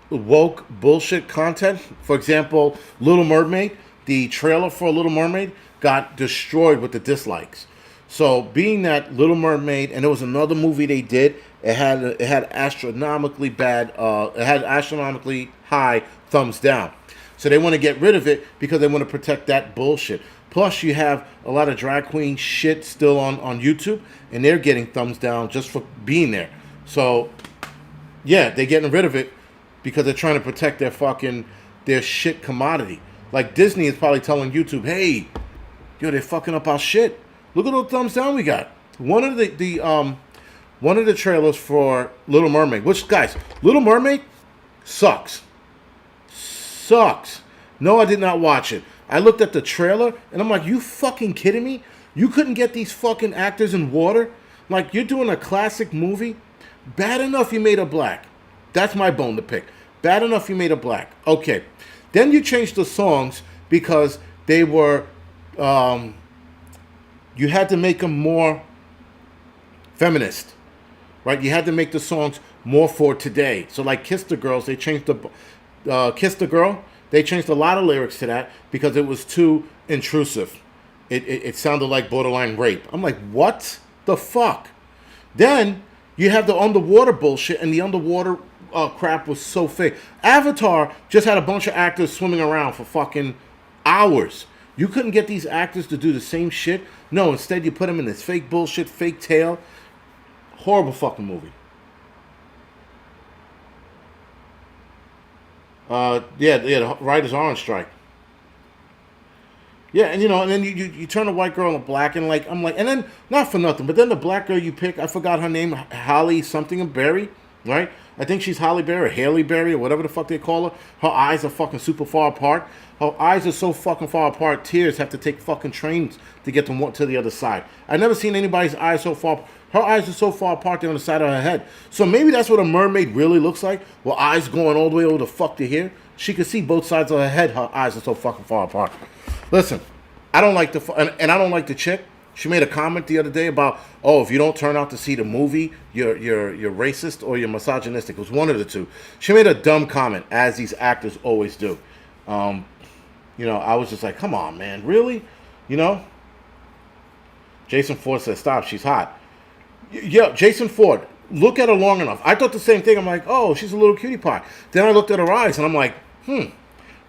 [SPEAKER 1] woke bullshit content, for example, Little Mermaid, the trailer for Little Mermaid got destroyed with the dislikes. So being that Little Mermaid, and there was another movie they did, it had astronomically bad, it had astronomically high thumbs down. So they want to get rid of it because they want to protect that bullshit. Plus, you have a lot of drag queen shit still on YouTube, and they're getting thumbs down just for being there. So, yeah, they're getting rid of it because they're trying to protect their shit commodity. Like Disney is probably telling YouTube, hey, yo, they're fucking up our shit. Look at those thumbs down we got. One of the trailers for Little Mermaid, which, guys, Little Mermaid sucks. Sucks. No, I did not watch it. I looked at the trailer and I'm like, you fucking kidding me? You couldn't get these fucking actors in water? Like, you're doing a classic movie? Bad enough you made her black. That's my bone to pick. Bad enough you made her black. Okay. Then you changed the songs because they were, you had to make them more feminist, right? You had to make the songs more for today. So like Kiss the Girls, they changed Kiss the Girl, they changed a lot of lyrics to that because it was too intrusive. It sounded like borderline rape. I'm like, what the fuck? Then you have the underwater bullshit, and the underwater crap was so fake. Avatar just had a bunch of actors swimming around for fucking hours. You couldn't get these actors to do the same shit. No, instead you put them in this fake bullshit, fake tail. Horrible fucking movie. The writers are on strike. Yeah, and and then you turn a white girl into black, and I'm like, and then not for nothing, but then the black girl you pick, I forgot her name, Holly something and Berry, right? I think she's Holly Berry or Haley Berry or whatever the fuck they call her. Her eyes are fucking super far apart. Her eyes are so fucking far apart, tears have to take fucking trains to get them to the other side. I've never seen anybody's eyes so far. Her eyes are so far apart, they're on the side of her head. So maybe that's what a mermaid really looks like, with eyes going all the way over the fuck to here. She can see both sides of her head. Her eyes are so fucking far apart. Listen, I don't like and I don't like the chick. She made a comment the other day about, oh, if you don't turn out to see the movie, you're racist or you're misogynistic. It was one of the two. She made a dumb comment, as these actors always do. I was just like, come on, man, really? Jason Ford says, stop, she's hot. Yeah, Jason Ford, look at her long enough. I thought the same thing. I'm like, oh, she's a little cutie pie. Then I looked at her eyes, and I'm like,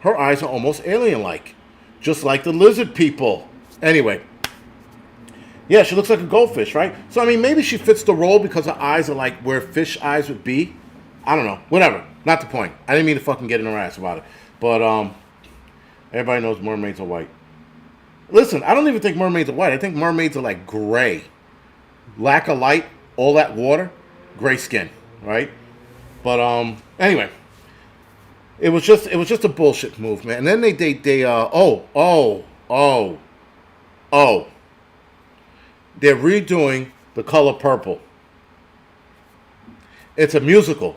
[SPEAKER 1] her eyes are almost alien-like, just like the lizard people. Anyway, yeah, she looks like a goldfish, right? So, I mean, maybe she fits the role because her eyes are like where fish eyes would be. I don't know. Whatever. Not the point. I didn't mean to fucking get in her ass about it. But, everybody knows mermaids are white. Listen, I don't even think mermaids are white. I think mermaids are like gray. Lack of light, all that water, gray skin, right? But anyway, it was just a bullshit move, man. And then they're redoing The Color Purple. It's a musical.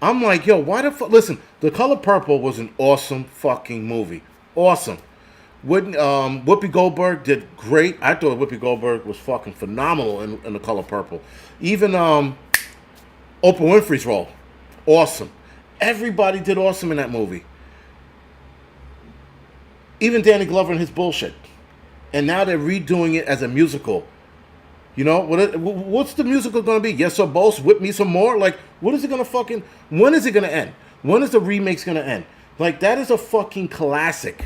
[SPEAKER 1] I'm like, yo, why the fuck? Listen, The Color Purple was an awesome fucking movie. Awesome. Whoopi Goldberg did great. I thought Whoopi Goldberg was fucking phenomenal in The Color Purple. Even Oprah Winfrey's role, awesome. Everybody did awesome in that movie. Even Danny Glover and his bullshit. And now they're redoing it as a musical. What's the musical going to be? Yes or Boss? Whip Me Some More? Like, what is it going to fucking... When is it going to end? When is the remake's going to end? Like, that is a fucking classic.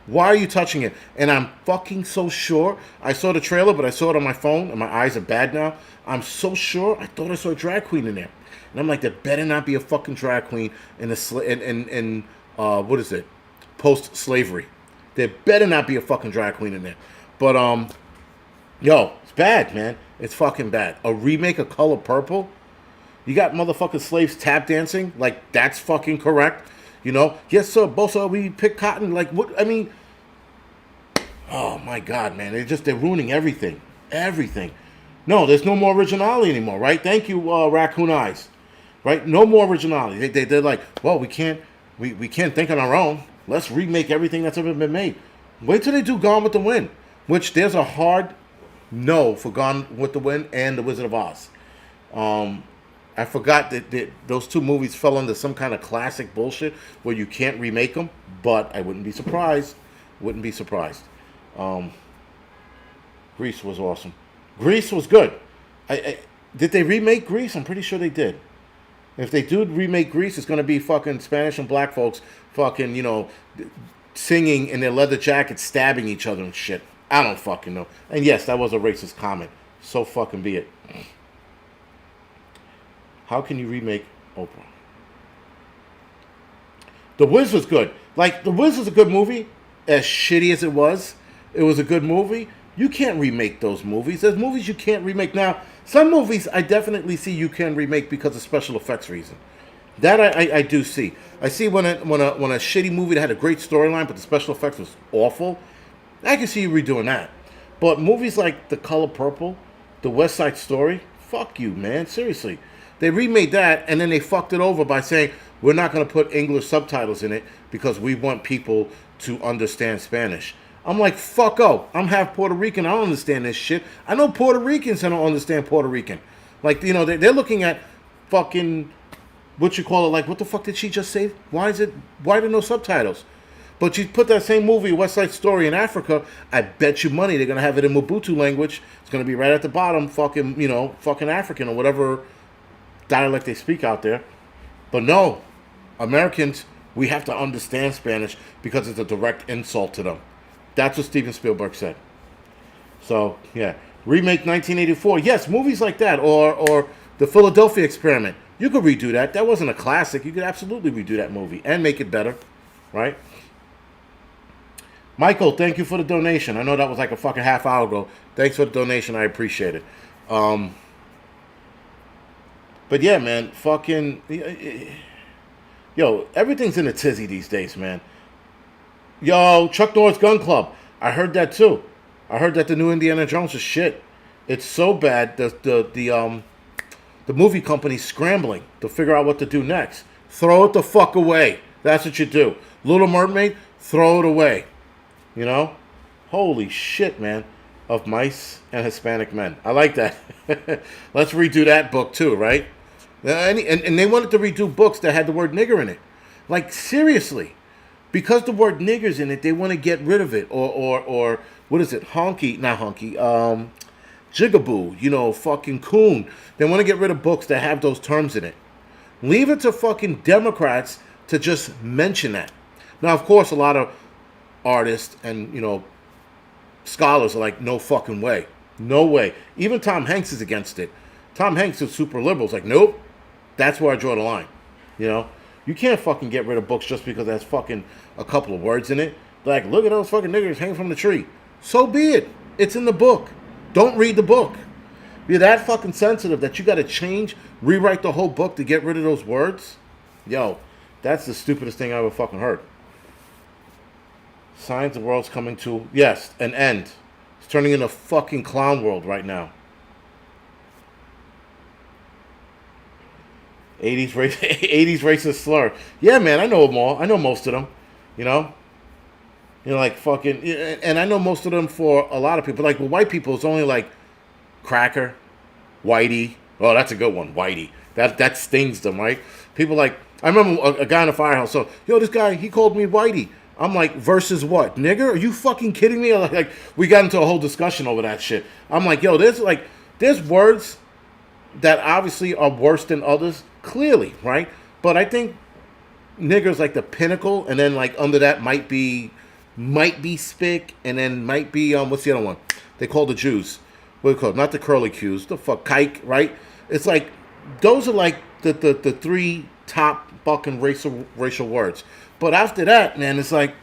[SPEAKER 1] Why are you touching it? And I'm fucking so sure. I saw the trailer, but I saw it on my phone, and my eyes are bad now. I'm so sure. I thought I saw a drag queen in there. And I'm like, there better not be a fucking drag queen in what is it? Post-slavery. There better not be a fucking drag queen in there. But, yo, it's bad, man. It's fucking bad. A remake of Color Purple? You got motherfucking slaves tap dancing? Like, that's fucking correct. Yes, sir, both sir, we pick cotton. Like, what? I mean, oh, my God, man. They're ruining everything. Everything. No, there's no more originality anymore, right? Thank you, Raccoon Eyes. Right? No more originality. They're like, well, we can't think on our own. Let's remake everything that's ever been made. Wait till they do Gone with the Wind, which there's a hard no for Gone with the Wind and The Wizard of Oz. I forgot that those two movies fell under some kind of classic bullshit where you can't remake them, but I wouldn't be surprised. Wouldn't be surprised. Um, Grease was awesome. Grease was good. Did they remake Grease? I'm pretty sure they did. If they do remake Grease, it's going to be fucking Spanish and black folks fucking, singing in their leather jackets, stabbing each other and shit. I don't fucking know. And yes, that was a racist comment. So fucking be it. How can you remake Oprah? The Wiz was good. Like, The Wiz was a good movie. As shitty as it was a good movie. You can't remake those movies. There's movies you can't remake. Now, some movies I definitely see you can remake because of special effects reason. That I do see. I see when a shitty movie that had a great storyline but the special effects was awful, I can see you redoing that. But movies like The Color Purple, The West Side Story, fuck you, man. Seriously. They remade that and then they fucked it over by saying, we're not going to put English subtitles in it because we want people to understand Spanish. I'm like, fuck oh, I'm half Puerto Rican. I don't understand this shit. I know Puerto Ricans that don't understand Puerto Rican. Like, they're looking at fucking, what you call it, like, what the fuck did she just say? Why are there no subtitles? But you put that same movie, West Side Story, in Africa, I bet you money they're going to have it in Mobutu language. It's going to be right at the bottom, fucking African or whatever dialect they speak out there. But no, Americans, we have to understand Spanish because it's a direct insult to them. That's what Steven Spielberg said. So, yeah. Remake 1984. Yes, movies like that. Or The Philadelphia Experiment. You could redo that. That wasn't a classic. You could absolutely redo that movie and make it better. Right? Michael, thank you for the donation. I know that was like a fucking half hour ago. Thanks for the donation. I appreciate it. But yeah, man. Fucking... Yo, everything's in a tizzy these days, man. Yo, Chuck Norris Gun Club. I heard that too. I heard that the new Indiana Jones is shit. It's so bad the movie company's scrambling to figure out what to do next. Throw it the fuck away. That's what you do. Little Mermaid, throw it away. Holy shit, man. Of Mice and Hispanic Men. I like that. Let's redo that book too, right? And they wanted to redo books that had the word nigger in it. Like, seriously. Because the word nigger's in it, they want to get rid of it. Or what is it? Honky, not honky. Jigaboo, fucking coon. They want to get rid of books that have those terms in it. Leave it to fucking Democrats to just mention that. Now, of course, a lot of artists and, scholars are like, no fucking way. No way. Even Tom Hanks is against it. Tom Hanks is super liberal. It's like, nope. That's where I draw the line. You can't fucking get rid of books just because there's fucking a couple of words in it. Like, look at those fucking niggers hanging from the tree. So be it. It's in the book. Don't read the book. You're that fucking sensitive that you got to rewrite the whole book to get rid of those words? Yo, that's the stupidest thing I ever fucking heard. Signs the world's coming to, yes, an end. It's turning into a fucking clown world right now. 80s racist slur. Yeah, man, I know them all. I know most of them. Like fucking, and I know most of them for a lot of people. Like with white people, it's only like cracker, whitey. Oh, that's a good one, whitey. That stings them, right? People like, I remember a guy in the firehouse. So, yo, this guy, he called me whitey. I'm like, versus what, nigger? Are you fucking kidding me? Like we got into a whole discussion over that shit. I'm like, yo, there's words that obviously are worse than others, clearly, right? But I think nigger's like the pinnacle, and then like under that might be spick, and then might be what's the other one? They call the Jews. What do you call it? Not the curly Q's, the fuck kike, right? It's like those are like the three top fucking racial words. But after that, man, it's like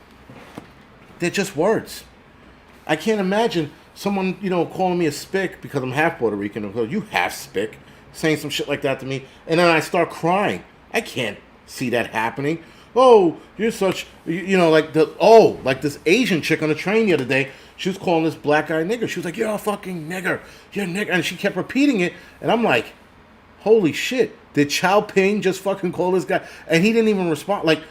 [SPEAKER 1] they're just words. I can't imagine someone, calling me a spick because I'm half Puerto Rican. Or you half spick, saying some shit like that to me, and then I start crying. I can't see that happening. Oh, you're such, like this Asian chick on the train the other day. She was calling this black guy nigger. She was like, you're a fucking nigger. You're a nigger. And she kept repeating it. And I'm like, holy shit. Did Chow Ping just fucking call this guy? And he didn't even respond. Like,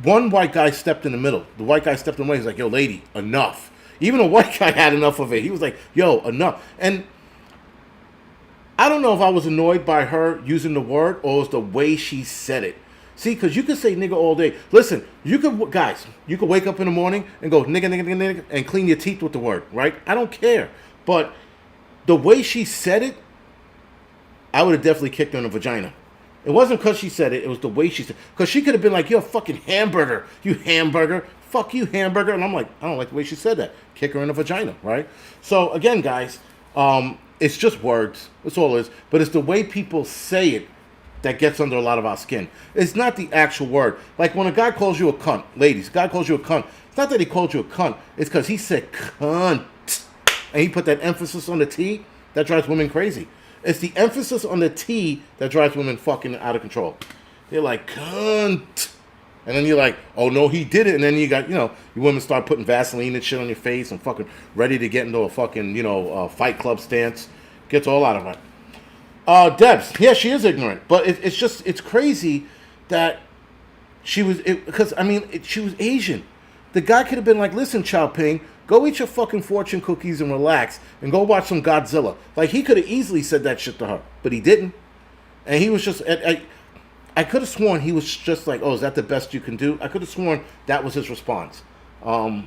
[SPEAKER 1] one white guy stepped in the middle. The white guy stepped in the way. He's like, yo, lady, enough. Even a white guy had enough of it. He was like, yo, enough. And I don't know if I was annoyed by her using the word or it was the way she said it. See, because you could say nigga all day. Listen, you could, guys, you could wake up in the morning and go nigga, nigga, nigga, nigga, and clean your teeth with the word, right? I don't care. But the way she said it, I would have definitely kicked her in the vagina. It wasn't because she said it. It was the way she said it. Because she could have been like, you're a fucking hamburger. You hamburger. Fuck you, hamburger. And I'm like, I don't like the way she said that. Kick her in the vagina, right? So, again, guys, it's just words. That's all it is. But it's the way people say it that gets under a lot of our skin. It's not the actual word. Like when a guy calls you a cunt, ladies, a guy calls you a cunt. It's not that he called you a cunt. It's because he said cunt. And he put that emphasis on the T. That drives women crazy. It's the emphasis on the T that drives women fucking out of control. They're like, cunt. And then you're like, oh, no, he did it. And then you got, you women start putting Vaseline and shit on your face and fucking ready to get into a fucking, Fight Club stance. Gets all out of it. Debs, yeah, she is ignorant. But it's crazy that she was, she was Asian. The guy could have been like, listen, Chow Ping, go eat your fucking fortune cookies and relax and go watch some Godzilla. Like, he could have easily said that shit to her, but he didn't. And he was just, I could have sworn he was just like, oh, is that the best you can do? I could have sworn that was his response. But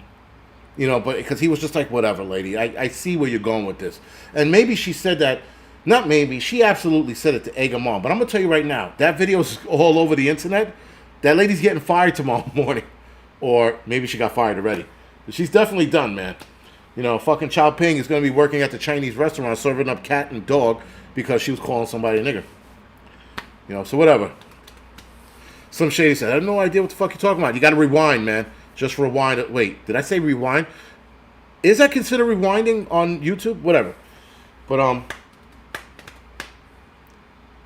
[SPEAKER 1] because he was just like, whatever, lady, I see where you're going with this. And maybe she said that, not maybe, she absolutely said it to egg him on. But I'm going to tell you right now, that video's all over the internet. That lady's getting fired tomorrow morning. Or maybe she got fired already. She's definitely done, man. Fucking Chow Ping is going to be working at the Chinese restaurant serving up cat and dog because she was calling somebody a nigger. So whatever. Some shady said, I have no idea what the fuck you're talking about. You got to rewind, man. Just rewind it. Wait, did I say rewind? Is that considered rewinding on YouTube? Whatever. But,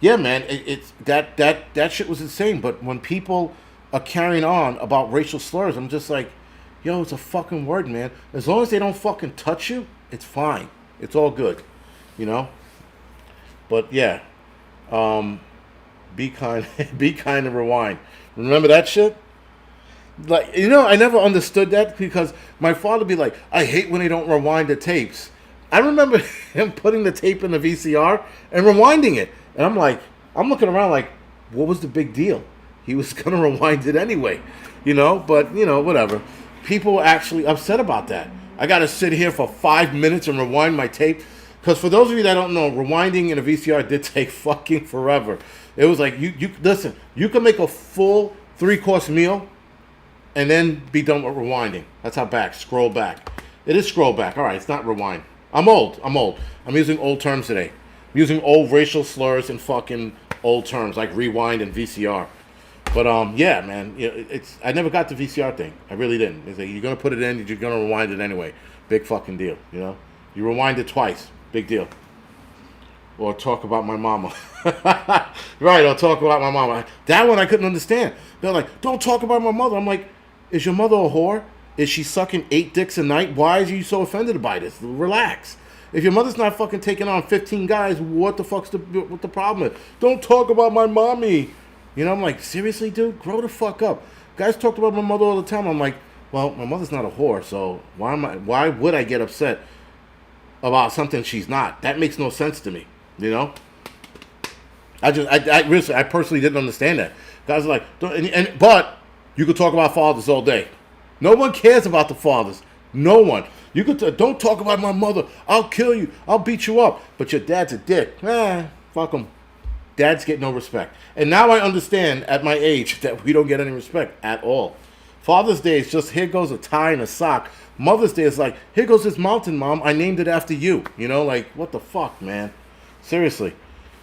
[SPEAKER 1] yeah, man, it's that shit was insane. But when people are carrying on about racial slurs, I'm just like, yo, it's a fucking word, man. As long as they don't fucking touch you, it's fine. It's all good, But yeah, be kind and rewind. Remember that shit? Like, I never understood that because my father would be like, I hate when they don't rewind the tapes. I remember him putting the tape in the VCR and rewinding it. And I'm like, I'm looking around like, what was the big deal? He was going to rewind it anyway, but, whatever. People were actually upset about that. I got to sit here for 5 minutes and rewind my tape. Because for those of you that don't know, rewinding in a VCR did take fucking forever. It was like, you listen, you can make a full 3-course meal and then be done with rewinding. That's how scroll back. It is scroll back. All right, it's not rewind. I'm old. I'm using old terms today. I'm using old racial slurs and fucking old terms like rewind and VCR. But yeah, man, I never got the VCR thing. I really didn't. It's like, you're gonna put it in, you're gonna rewind it anyway. Big fucking deal, You rewind it twice, big deal. Or talk about my mama. Right, or talk about my mama. That one I couldn't understand. They're like, don't talk about my mother. I'm like, is your mother a whore? Is she sucking 8 dicks a night? Why are you so offended by this? Relax. If your mother's not fucking taking on 15 guys, what the problem is? Don't talk about my mommy. I'm like, seriously, dude? Grow the fuck up. Guys talked about my mother all the time. I'm like, well, my mother's not a whore, so why would I get upset about something she's not? That makes no sense to me, I personally didn't understand that. Guys are like, but you could talk about fathers all day. No one cares about the fathers. No one. You could don't talk about my mother. I'll kill you. I'll beat you up. But your dad's a dick. Fuck him. Dads get no respect. And now I understand at my age that we don't get any respect at all. Father's Day is just, here goes a tie and a sock. Mother's Day is like, here goes this mountain, Mom. I named it after you. Like, what the fuck, man? Seriously.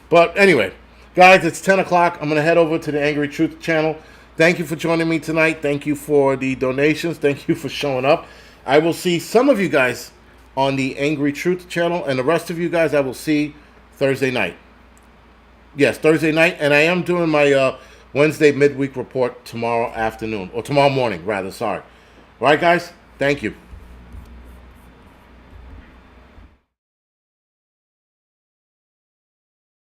[SPEAKER 1] But anyway, guys, it's 10 o'clock. I'm going to head over to the Angry Truth channel. Thank you for joining me tonight. Thank you for the donations. Thank you for showing up. I will see some of you guys on the Angry Truth channel, and the rest of you guys I will see Thursday night. Yes, Thursday night, and I am doing my Wednesday midweek report tomorrow afternoon, or tomorrow morning, rather, sorry. All right, guys, thank you.